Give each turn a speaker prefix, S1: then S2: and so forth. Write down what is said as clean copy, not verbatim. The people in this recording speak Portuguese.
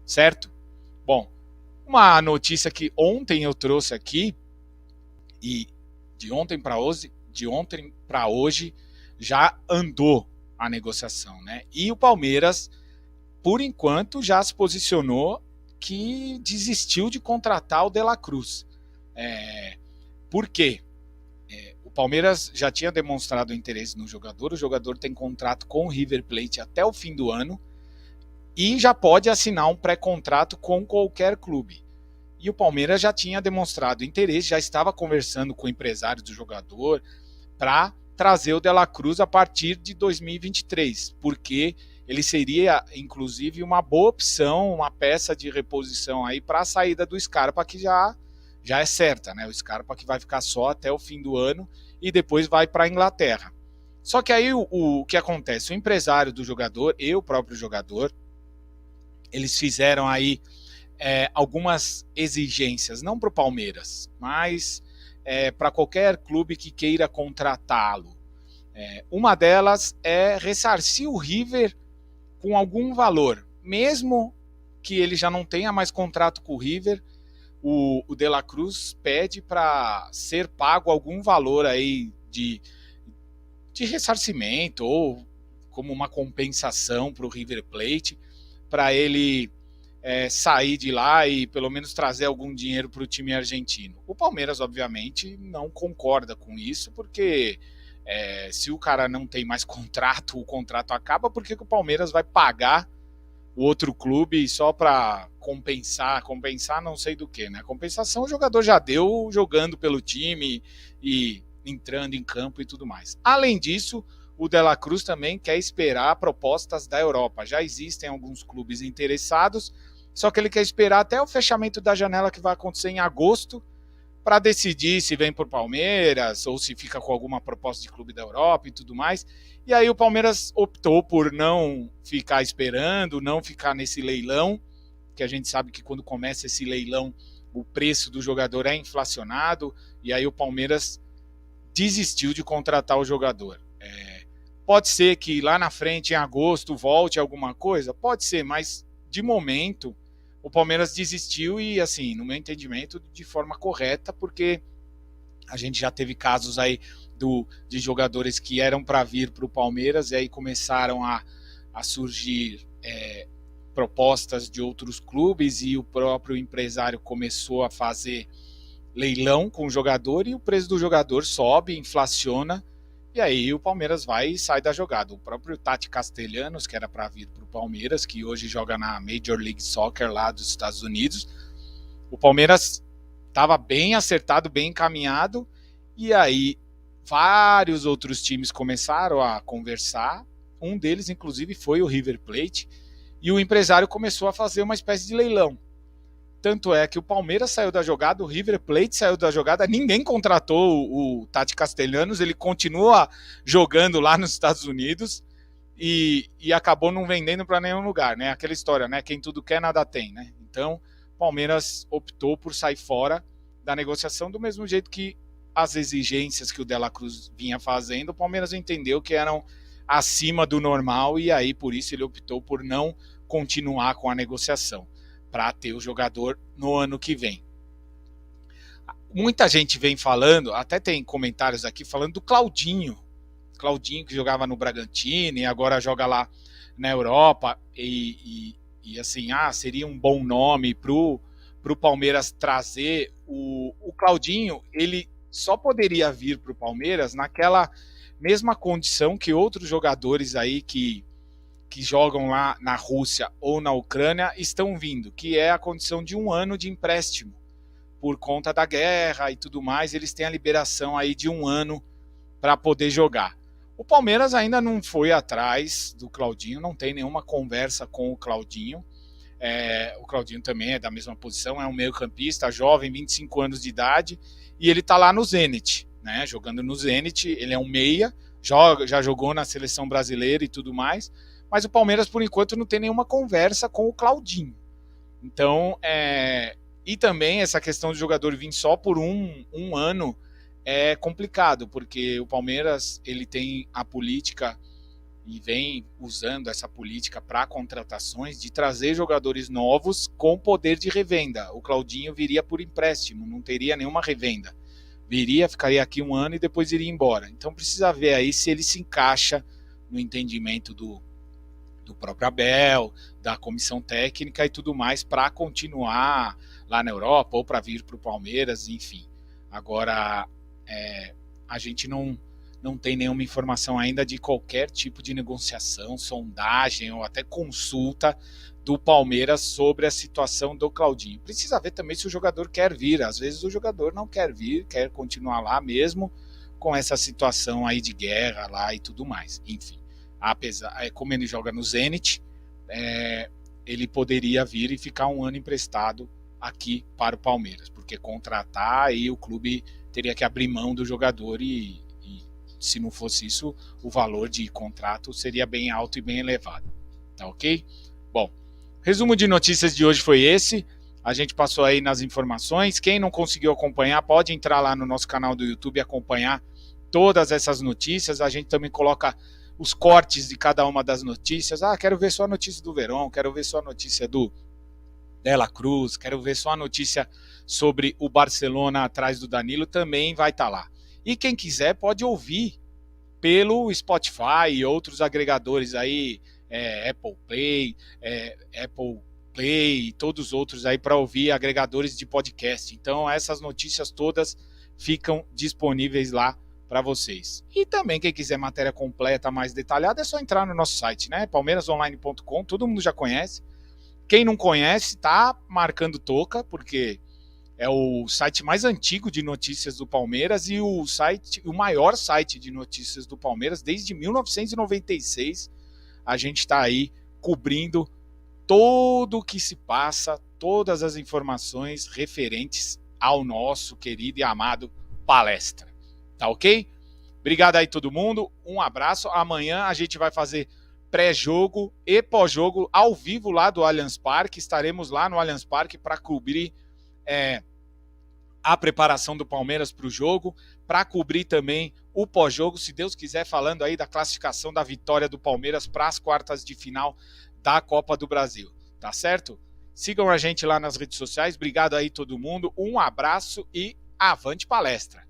S1: certo? Bom, uma notícia que ontem eu trouxe aqui, e de ontem para hoje já andou a negociação, né? E o Palmeiras, por enquanto, já se posicionou que desistiu de contratar o De La Cruz. Por quê? O Palmeiras já tinha demonstrado interesse no jogador, o jogador tem contrato com o River Plate até o fim do ano e já pode assinar um pré-contrato com qualquer clube. E o Palmeiras já tinha demonstrado interesse, já estava conversando com o empresário do jogador para trazer o De La Cruz a partir de 2023, porque ele seria, inclusive, uma boa opção, uma peça de reposição aí para a saída do Scarpa, que já é certa, né? O Scarpa que vai ficar só até o fim do ano e depois vai para a Inglaterra. Só que aí o que acontece? O empresário do jogador e o próprio jogador, eles fizeram aí algumas exigências, não para o Palmeiras, mas para qualquer clube que queira contratá-lo. Uma delas é ressarcir o River com algum valor, mesmo que ele já não tenha mais contrato com o River, o De La Cruz pede para ser pago algum valor aí de ressarcimento ou como uma compensação para o River Plate, para ele sair de lá e pelo menos trazer algum dinheiro para o time argentino. O Palmeiras, obviamente, não concorda com isso, porque se o cara não tem mais contrato, o contrato acaba, por que o Palmeiras vai pagar o outro clube só para compensar não sei do que, né? Compensação o jogador já deu jogando pelo time e entrando em campo e tudo mais. Além disso, o De La Cruz também quer esperar propostas da Europa. Já existem alguns clubes interessados, só que ele quer esperar até o fechamento da janela que vai acontecer em agosto para decidir se vem por Palmeiras ou se fica com alguma proposta de clube da Europa e tudo mais. E aí o Palmeiras optou por não ficar esperando, não ficar nesse leilão, que a gente sabe que quando começa esse leilão o preço do jogador é inflacionado, e aí o Palmeiras desistiu de contratar o jogador. Pode ser que lá na frente, em agosto, volte alguma coisa? Pode ser, mas de momento o Palmeiras desistiu e, assim, no meu entendimento, de forma correta, porque a gente já teve casos aí de jogadores que eram para vir para o Palmeiras e aí começaram a surgir propostas de outros clubes e o próprio empresário começou a fazer leilão com o jogador e o preço do jogador sobe, inflaciona, e aí o Palmeiras vai e sai da jogada. O próprio Tati Castellanos, que era para vir para o Palmeiras, que hoje joga na Major League Soccer lá dos Estados Unidos, o Palmeiras estava bem acertado, bem encaminhado, e aí vários outros times começaram a conversar, um deles inclusive foi o River Plate, e o empresário começou a fazer uma espécie de leilão. Tanto é que o Palmeiras saiu da jogada, o River Plate saiu da jogada, ninguém contratou o Tati Castellanos, ele continua jogando lá nos Estados Unidos e acabou não vendendo para nenhum lugar, né? Aquela história, né? Quem tudo quer, nada tem, né? Então, o Palmeiras optou por sair fora da negociação do mesmo jeito que as exigências que o De La Cruz vinha fazendo, o Palmeiras entendeu que eram acima do normal e aí por isso ele optou por não continuar com a negociação, para ter o jogador no ano que vem. Muita gente vem falando, até tem comentários aqui falando do Claudinho que jogava no Bragantino e agora joga lá na Europa e assim, seria um bom nome pro Palmeiras trazer o Claudinho. Ele só poderia vir pro Palmeiras naquela mesma condição que outros jogadores aí que jogam lá na Rússia ou na Ucrânia estão vindo, que é a condição de 1 ano de empréstimo. Por conta da guerra e tudo mais, eles têm a liberação aí de 1 ano para poder jogar. O Palmeiras ainda não foi atrás do Claudinho, não tem nenhuma conversa com o Claudinho. O Claudinho também é da mesma posição, é um meio-campista, jovem, 25 anos de idade, e ele está lá no Zenit, né, jogando no Zenit. Ele é um meia, já jogou na seleção brasileira e tudo mais, mas o Palmeiras, por enquanto, não tem nenhuma conversa com o Claudinho. Então, e também essa questão do jogador vir só por um ano é complicado, porque o Palmeiras ele tem a política e vem usando essa política para contratações de trazer jogadores novos com poder de revenda. O Claudinho viria por empréstimo, não teria nenhuma revenda. Viria, ficaria aqui um ano e depois iria embora. Então precisa ver aí se ele se encaixa no entendimento do próprio Abel, da comissão técnica e tudo mais para continuar lá na Europa ou para vir para o Palmeiras, enfim. Agora, a gente não tem nenhuma informação ainda de qualquer tipo de negociação, sondagem ou até consulta do Palmeiras sobre a situação do Claudinho. Precisa ver também se o jogador quer vir. Às vezes o jogador não quer vir, quer continuar lá mesmo com essa situação aí de guerra lá e tudo mais. Enfim, apesar, como ele joga no Zenit, ele poderia vir e ficar um ano emprestado aqui para o Palmeiras, porque contratar aí o clube teria que abrir mão do jogador e se não fosse isso, o valor de contrato seria bem alto e bem elevado. Tá ok? Bom, resumo de notícias de hoje foi esse. A gente passou aí nas informações. Quem não conseguiu acompanhar, pode entrar lá no nosso canal do YouTube e acompanhar todas essas notícias. A gente também coloca os cortes de cada uma das notícias. Quero ver só a notícia do Verón, quero ver só a notícia do Dela Cruz, quero ver só a notícia sobre o Barcelona atrás do Danilo, também vai estar lá. E quem quiser pode ouvir pelo Spotify e outros agregadores aí, Apple Play e todos os outros aí para ouvir, agregadores de podcast. Então essas notícias todas ficam disponíveis lá para vocês. E também quem quiser matéria completa, mais detalhada, é só entrar no nosso site, né? palmeirasonline.com, todo mundo já conhece. Quem não conhece, tá marcando toca, porque é o site mais antigo de notícias do Palmeiras e o maior site de notícias do Palmeiras desde 1996. A gente está aí cobrindo tudo o que se passa, todas as informações referentes ao nosso querido e amado Palestra. Tá ok? Obrigado aí todo mundo, um abraço. Amanhã a gente vai fazer pré-jogo e pós-jogo ao vivo lá do Allianz Parque. Estaremos lá no Allianz Parque para cobrir a preparação do Palmeiras para o jogo, para cobrir também o pós-jogo, se Deus quiser, falando aí da classificação da vitória do Palmeiras para as quartas de final da Copa do Brasil. Tá certo? Sigam a gente lá nas redes sociais. Obrigado aí todo mundo. Um abraço e avante palestra!